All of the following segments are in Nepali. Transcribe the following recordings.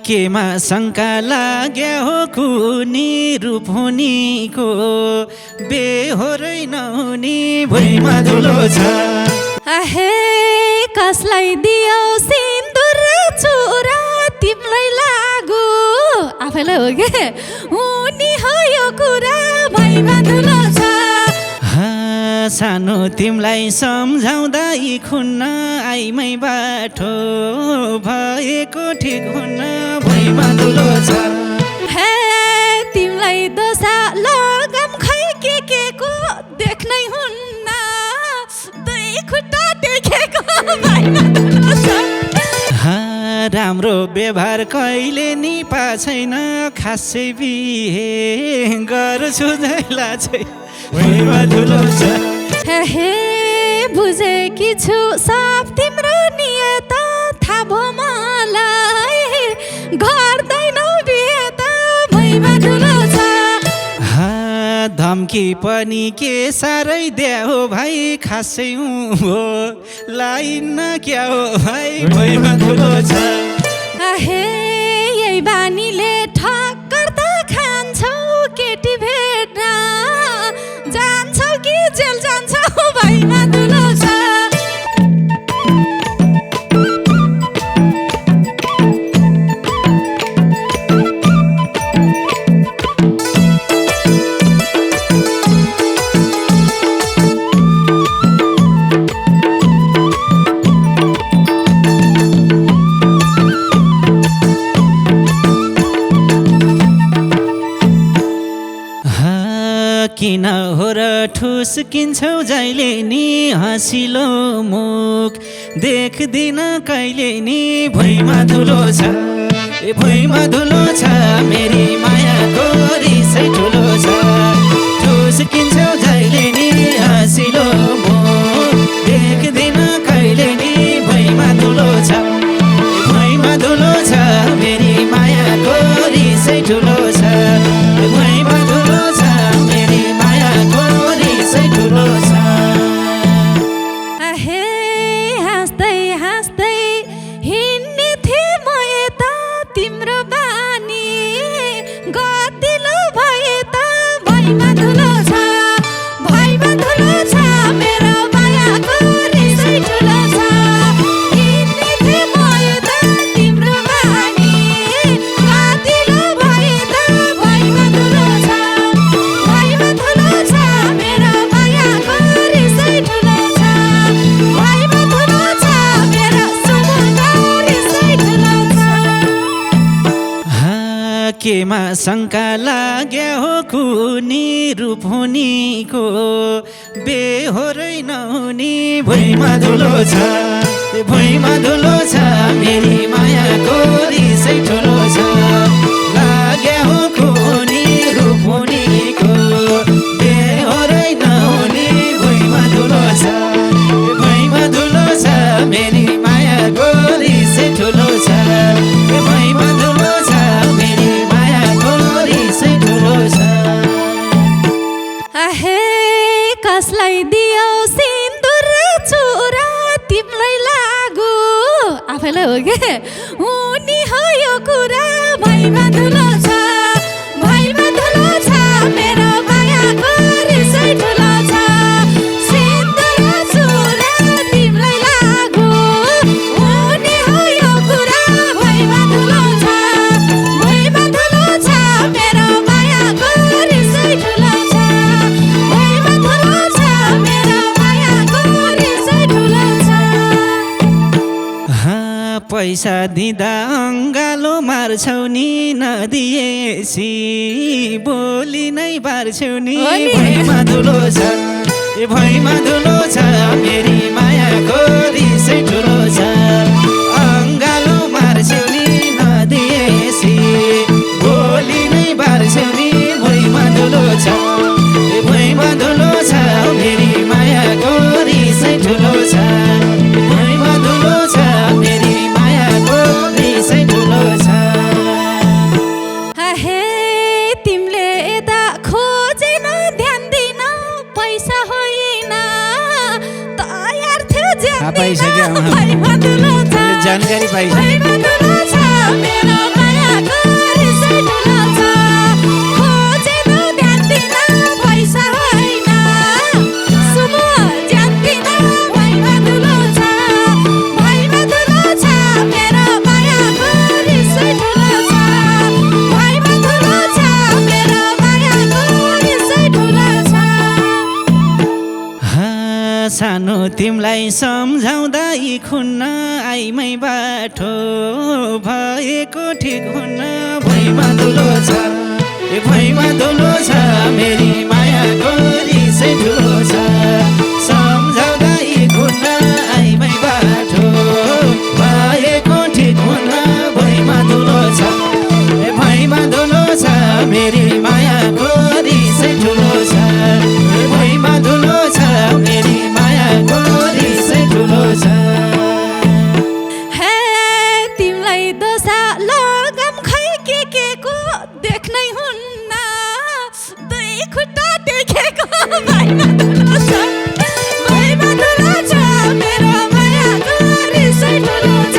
केमा शङ्का लाग्यो हो कुनी रूप हुनीको बेहोरै नहुने भुइँमा धुलो छ। आहे कसलाई दियो सिन्दुर चुरा तिमीलाई लागु आफैलाई हो के हुनी हो यो कुरा भुइँमा धुलो छ। सानो तिमीलाई सम्झाउँदा यी खुन्न आइमै बाठो भएको ठिक हुन्न भुइँमा धुलो छ। हे तिमीलाई दोसा लगाम खै के को देख्नै हुन्न दुई खुट्टा टेकेको भुइँमा धुलो छ। राम्रो व्यवहार कहिले नि छैन खासै बिहे गर्छु जैला चाहिँ भुइँमा धुलो छ। हे बुझेकी छु सब तिम्रो नियत थाहा भयो मलाई गर्दैनौ बिहे त भुइँमा धुलो छ। धम्की पनि के साह्रै दिया हो भाइ खासै हो लाइन क्या हो भाइ भुइँमा धुलो छ। हे यही बानीले ठक्कर त खान्छौ केटी भेट्न जान्छौ कि जेल जान्छौ भुइँमा धुलो छ। किन हो र ठुस्किन्छौ जहिले नि हँसिलो मुख देख्दिन कहिले नि भुइँमा धुलो छ। भुइँमा धुलो छ मेरी मायाको रिसै ठुलो छ। ठुस्किन्छौ जहिले नि हँसिलो मुख देख्दिन कहिले नि भुइँमा धुलो छ। भुइँमा धुलो छ मेरी मायाको रिसै ठुलो छ। भुइँमा धुलो छ मेरी मायाको रिसै ठुलो छ। हे हाँस्दै हाँस्दै हिँड्ने थिएँ म यता तिम्रो बानी गतिलो भए त भुइँमा धुलो छ। भुइँमा धुलो छ मेरो मायाको रिसै ठुलो छ। हिँड्ने थिएँ म यता तिम्रो बानी गतिलो भए त भुइँमा धुलो छ। भुइँमा धुलो छ मेरो मायाको रिसै ठुलो छ। भुइँमा धुलो छ मेरो सुमुखको रिसै ठुलो छ। केमा शङ्का लाग्यो हो कुनी रूप हुनीको बेहोरै नहुने भुइँमा धुलो छ। भुइँमा धुलो छ मेरी मायाको रिसै ठुलो छ। लाग्यो हो कुनी रूप हुनीको बेहोरै नहुने भुइँमा धुलो छ। भुइँमा धुलो छ मेरी मायाको रिसै ठुलो छ। भुइँमा धुलो छ मेरी मायाको रिसै ठुलो छ। आहे कसलाई दियो सिन्दुर चुरा तिमीलाई लागु आफैलाई हो के हुनी हो यो कुरा भुइँमा धुलो छ। भुइँमा धुलो छ मेरो मायाको रिसै ठुलो छ। सिन्दुर चुरा तिमीलाई लागु हुनी हो यो कुरा भुइँमा धुलो छ। भुइँमा धुलो छ मेरो मायाको रिसै ठुलो छ। भुइँमा धुलो छ मेरो मायाको रिसै ठुलो छ। पैसा दिँदा अङ्गालो मार्छौ नि नदिएसी बोली नै बार्छौ नि भुइँमा धुलो छ। भुइँमा धुलो छ मेरी मायाको रिसै ठुलो छ। अङ्गालो मार्छौ नि नदिएसी बोली नै बार्छौ नि भुइँमा धुलो छ। भुइँमा धुलो छ मेरी मायाको रिसै ठुलो छ। भुइँमा धुलो छ मेरी मायाको रिसै ठुलो छ। हे तिमीले यता खोजेन ध्यान दिन पैसा होइन तयार थियो पैसा क्या तिमलाई सम्झाउँदा यी खुन्न आइमै बाठो भएको ठिक हुन्न भुइँमा धुलो छ ए भुइँमा धुलो छ मेरी मायाको रिसै ठुलो छ सम्झाउँदा यी खुन्न आइमै बाठो भएको ठिक हुन्न भुइँमा धुलो छ ए भुइँमा धुलो छ मेरी मायाको रिसै ठुलो छ ए भुइँमा धुलो छ मेरी मायाको रिसै ठुलो छ हे तिमीलाई दोसा लगम खै के को देख्नै हुन्न दुई खुट्टा देखेको भुइँमा धुलो छ भुइँमा धुलो छ मेरो मायाको रिसै ठुलो छ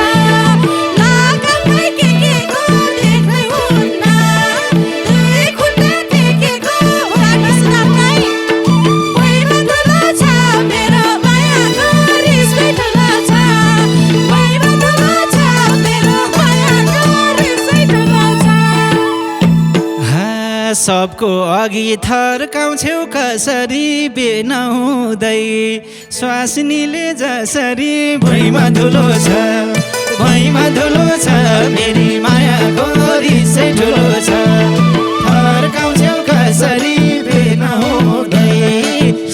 लगम खै के को देख्नै हुन्न दुई खुट्टा देखेको भुइँमा धुलो छ मेरो मायाको रिसै ठुलो छ भुइँमा धुलो छ मेरो मायाको रिसै ठुलो छ सबको अघि थर्काउँछौ कसरी बेनहुँदै स्वास्नीले जसरी भुइँमा धुलो छ भुइँमा धुलो छ मेरी मायाको रिसै ठुलो छ थर्काउँछौ कसरी बेनहुँदै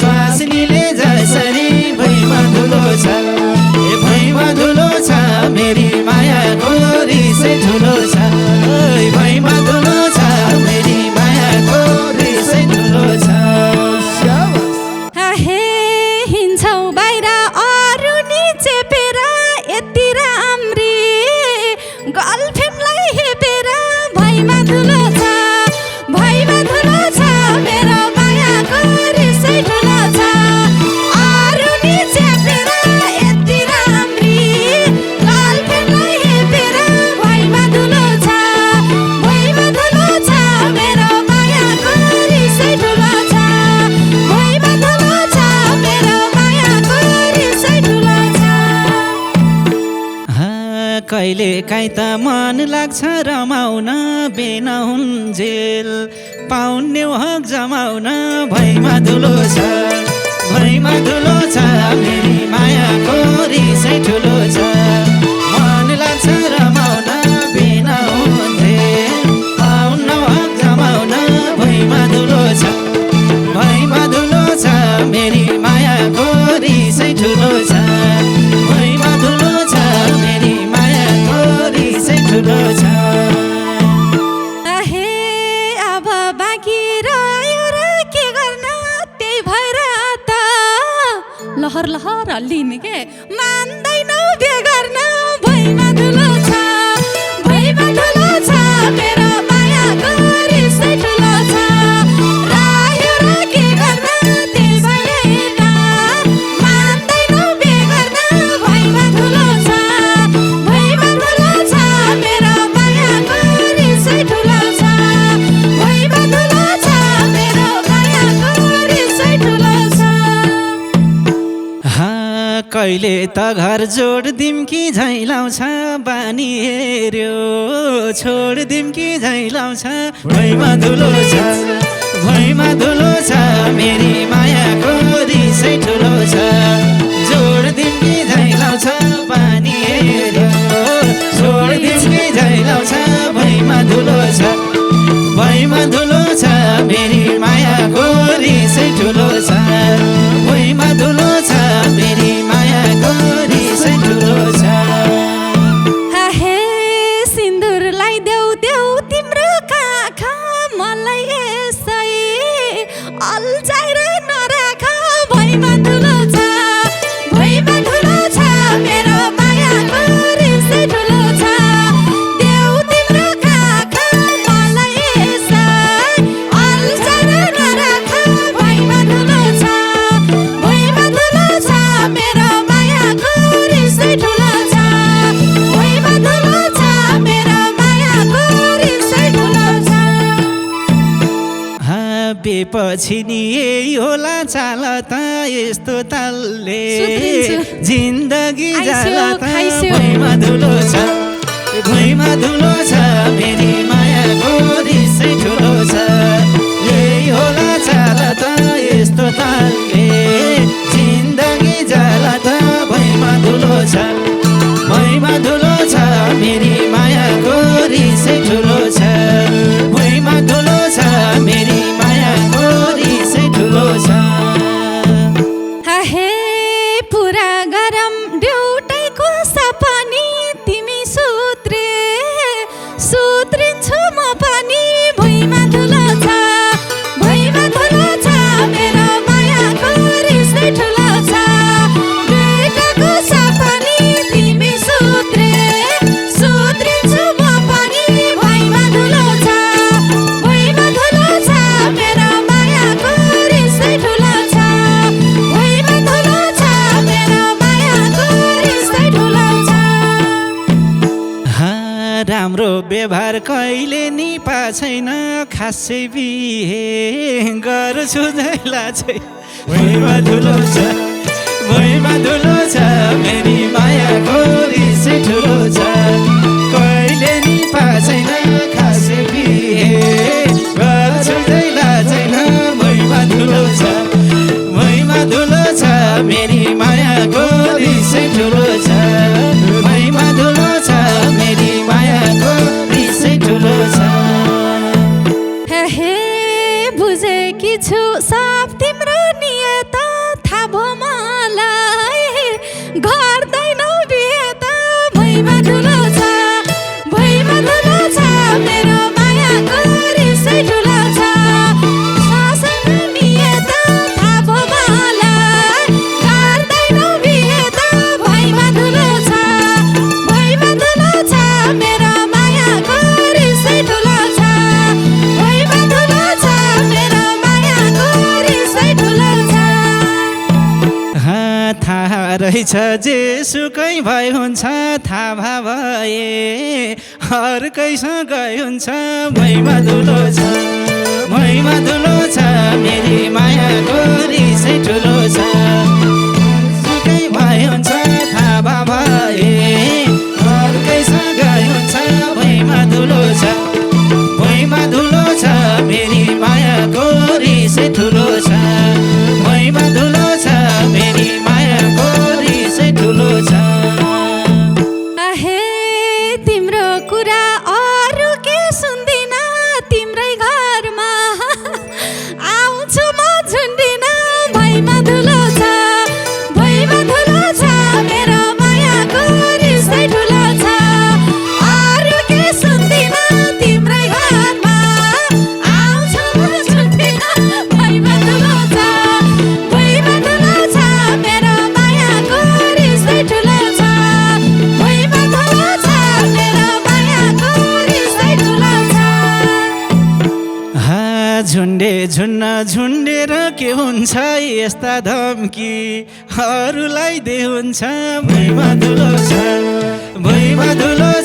स्वास्नीले जसरी भुइँमा धुलो छ ए भुइँमा धुलो छ मेरी मायाको रिसै ठुलो छ भुइँमा धुलो छ मेरी मायाको रिसै ठुलो छ हे हिँड्छौ बाहिर अरू नि चेपेर यति राम्री गर्लफ्रेन्डलाई हेपेर भुइँमा धुलो छ भुइँमा धुलो छ मेरो मायाको रिसै ठुलो छ अरू नि चेपेर यति राम्री गर्लफ्रेन्डलाई हेपेर भुइँमा धुलो छ भुइँमा धुलो छ मेरो मायाको रिसै ठुलो छ भुइँमा धुलो छ मेरो मायाको रिसै ठुलो छ कहिले काहीँ त मन लाग्छ रमाउन बेनहुन्जेल पाउन्ने हक जमाउन भुइँमा धुलो छ भुइँमा धुलो छ मेरी मायाको रिसै ठुलो छ मन लाग्छ रमाउन बेनहुन्जेल पाउन्न हक जमाउन भुइँमा धुलो छ भुइँमा धुलो छ मेरी मायाको रिसै ठुलो छ भुइँमा धुलो छ मेरी मायाको रिसै ठुलो छ हे अब बाँकी रह्यो र के गर्न त्यही भएर त लहर लहर लिने के मान्दैनौ बे गर्न भुइँमा धुलो छ भुइँमा धुलो छ मेरो मायाको रिसै ठुलो छ रह्यो र के गर्न त्यही भएर मान्दैनौ बे गर्न भुइँमा धुलो छ भुइँमा धुलो छ मेरो मायाको रिसै ठुलो छ भुइँमा धुलो छ मेरो मायाको रिसै ठुलो छ कहिले त घर जोड दिम कि झैलाउँछ बानी हेर्यो छोड दिम कि झैलाउँछ भुइँमा धुलो छ भुइँमा धुलो छ मेरी मायाको रिसै ठुलो छ जोड दिम कि झैलाउँछ बानी हेर्यो छोड दिम कि झैलाउँछ भुइँमा धुलो छ भुइँमा धुलो छ मेरी मायाको रिसै ठुलो छ भुइँमा धुलो छ मेरी मायाको रिसै ठुलो छ हे सिन्दुर लगाइदेऊ देऊ तिम्रो काखा मलाई यसै अल्झाएर नराख भुइँमा धुलो छ भुइँमा धुलो छ मेरो मायाको रिसै ठुलो छ देऊ तिम्रो काखा मलाई यसै अल्झाएर नराख भुइँमा धुलो छ भुइँमा धुलो छ मेरो मायाको रिसै ठुलो छ भुइँमा धुलो छ मेरो मायाको रिसै ठुलो छ बेपछि नि यही होला चाल त यस्तो तालले सुध्रिन्छु। जिन्दगी आइस्यो, जाला त खाइस्यो। भुइँमा धुलो छ भुइँमा धुलो छ मेरी मायाको रिसै ठुलो छ यही होला चाल त यस्तो तालले जिन्दगी जाला छ भुइँमा धुलो छ मेरी मायाको रिसै ठुलो छ भुइँमा धुलो छ मेरी मायाको रिसै ठुलो छ हे पुरा गरम ड्युटीको सपनी तिमी सुत्रिन्छु म पनि भुइँमा धुलो छ मेरो मायाको रिसै ठुलो छ ड्युटीको सपनी तिमी सुत्रिन्छु म पनि भुइँमा धुलो छ मेरो मायाको रिसै ठुलो छ भुइँमा धुलो छ मेरो मायाको रिसै ठुलो छ राम्रो व्यवहार कहिले नि छैन खासै बिहे गर्छु जैला चाहिँ भुइँमा धुलो छ मेरी मायाको रिसै ठुलो छ कहिले नि छैन खासै बिहे गर्छु जैला छैन भुइँमा धुलो छ मेरी मायाको रिसै ठुलो छ भुइँमा धुलो छ मेरी मायाको रिसै ठुलो छ हे बुझेकी छु सब तिम्रो नियत थाहा भो मलाई गर्दैनौ बिहे त भुइँमा धुलो छ मेरो मायाको रिसै ठुलो छ सासैमा नियत थाहा भो मलाई गर्दैनौ बिहे त भुइँमा धुलो छ मेरो मायाको रिसै ठुलो छ भुइँमा धुलो छ मेरो मायाको रिसै ठुलो छ थाहा रहेछ जे सुकै भए हुन्छ थाहा भए अर्कैसँग हुन्छ भुइँमा धुलो छ मेरी मायाको रिसै ठुलो छ सुकै भए हुन्छ थाहा भए अर्कैसँग हुन्छ भुइँमा धुलो छ मेरी मायाको रिसै ठुलो छ भुइँमा धुलो छ मेरी मायाको रिसै ठुलो छ हे तिम्रो कुरा अरू के सुन्दिन तिम्रै घरमा आउँछु म झुन्डिन भुइँमा धुलो छ मेरो मायाको रिसै ठुलो छ अरू के सुन्दिन तिम्रै घरमा आउँछु म झुन्डिन भुइँमा धुलो छ मेरो मायाको रिसै ठुलो छ भुइँमा धुलो छ मेरो मायाको रिसै ठुलो छ झुन्डेर के हुन्छ यस्ता धम्की अरूलाई दे हुन्छ भुइँमा धुलो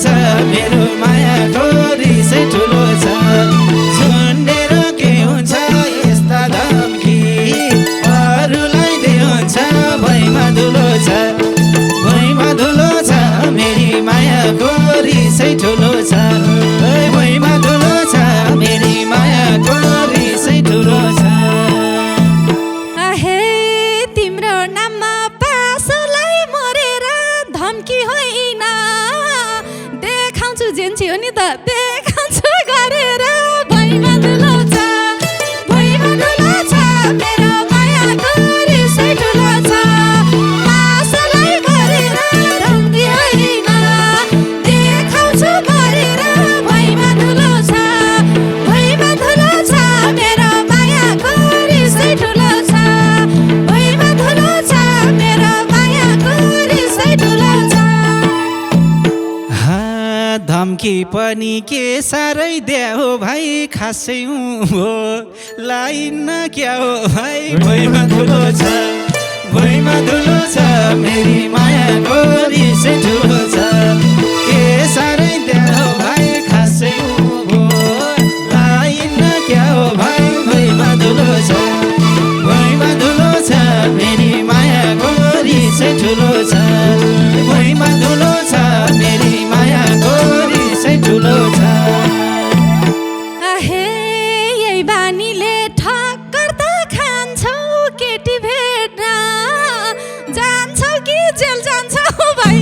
छ मेरो मायाको रिसै ठुलो छ झुन्डेर के हुन्छ यस्ता धम्की अरूलाई दे हुन्छ भुइँमा धुलो छ मेरी मायाको रिसै ठुलो छ भुइँमा धुलो छ मेरी मायाको रिसै ठुलो छ हे तिम्रो नाममा पासलाई मरेर धम्की होइन देखाउँछु जेन्ची हो नि त देखाउँछु गरेर भुइँमा धुलो छ मेरो मायाको रिसै ठुलो छ पासलाई गरेर धम्की होइन देखाउँछु गरेर भुइँमा धुलो छ मेरो मायाको रिसै ठुलो छ भुइँमा धुलो छ मेरो मायाको रिसै ठुलो छ धम्की पनि के साह्रै द्या हो भाइ खासै हो लाइन क्या हो भाइ भुइँमा धुलो छ मेरी मायाको रिसै ठुलो छ के साह्रै द्या हो भाइ खासै हो लाइन क्या हो भाइ भुइँमा धुलो छ मेरी मायाको रिसै ठुलो छ भुइँमा धुलो छ मेरी मायाको रिसै ठुलो छ हे यही बानीले ठक्कर त खान्छौ केटी भेट्न जान्छौ कि जेल जान्छौ भाइ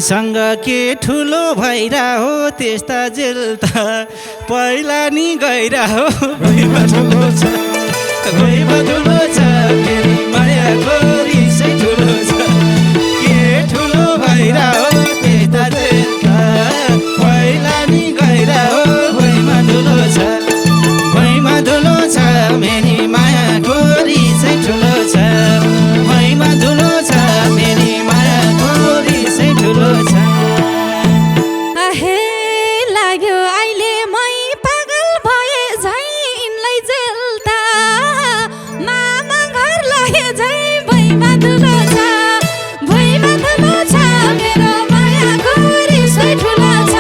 सँग के ठुलो भैरा हो त्यस्ता जेल त पहिला नि गइरा हो भुइँमा धुलो छ मेरी मायाको रिसै ठुलो छ के ठुलो भैरा हो त्यस्ता जेल त पहिला नि गइरा हो भुइँमा धुलो छ मेरी मायाको रिसै ठुलो छ भुइँमा धुलो छ मेरी मायाको रिसै ठुलो छ हे लाग्यो अहिले मै पागल भए झै यिनलाई जेल्ता मामा घर लगे झै भुइँमा धुलो छ मेरो मायाको रिसै ठुलो छ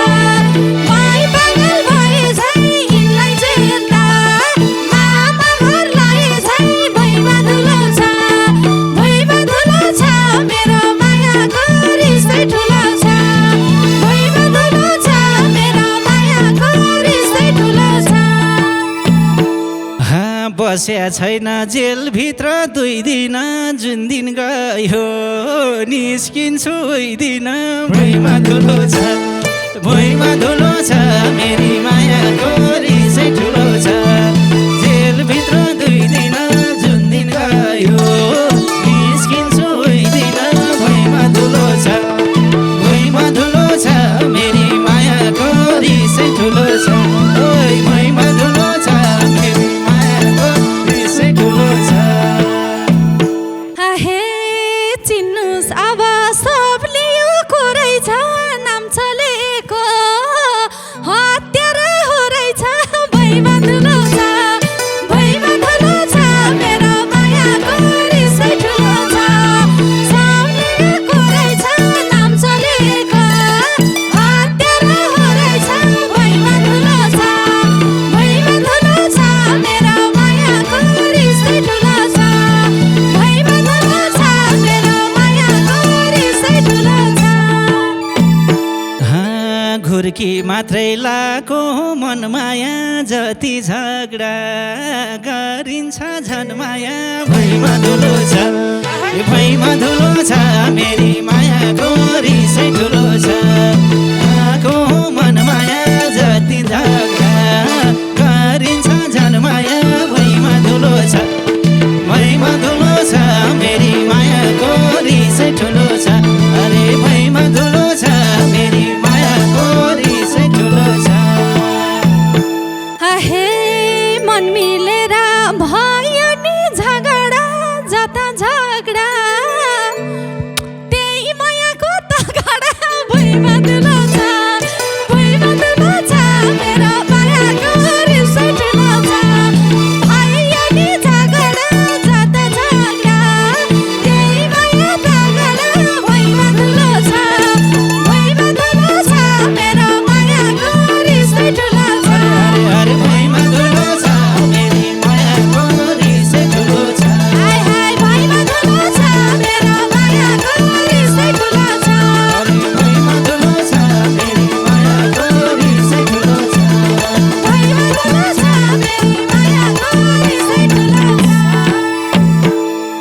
मै पागल भए झै यिनलाई जेल्ता मामा घर लगे झै भुइँमा धुलो छ मेरो मायाको रिसै ठुलो छ भुइँमा धुलो छ मेरो मायाको रिसै ठुलो छ बस्या छैन जेलभित्र 2 दिन जुन दिन गयो निस्किन्छु उही दिन भुइँमा धुलो छ मेरी मायाको रिसै ठुलो छ जेलभित्र 2 दिन जुन दिन गयो निस्किन्छु उही दिन भुइँमा धुलो छ मेरी मायाको रिसै ठुलो छ भुइँमा धुलो छ मेरी मायाको रिसै ठुलो छ हे चिन्नुस् अब सबले यो कोरै छ नाम चलेको हत्यारा हो रहेछ भुइँमा धुलो छ मेरो मायाको रिसै ठुलो छ सबले यो कोरै छ नाम चलेको हत्यारा हो रहेछ भुइँमा धुलो छ मेरो मायाको रिसै ठुलो छ भुइँमा धुलो छ मेरो मायाको रिसै ठुलो छ घुर्की मात्रै लाको मन माया जति झगडा गरिन्छ झन् माया भुइँमा धुलो छ मेरी मायाको रिसै ठुलो छ आको मन माया जति झगडा गरिन्छ झन् माया भुइँमा धुलो छ मेरी मायाको रिसै ठुलो छ अरे भुइँमा धुलो छ मेरी मायाको रिसै ठुलो छ हे मन मिलेर भयो नि झगडा जता झगडा त्यही मायाको तगडा भुइँमा धुलो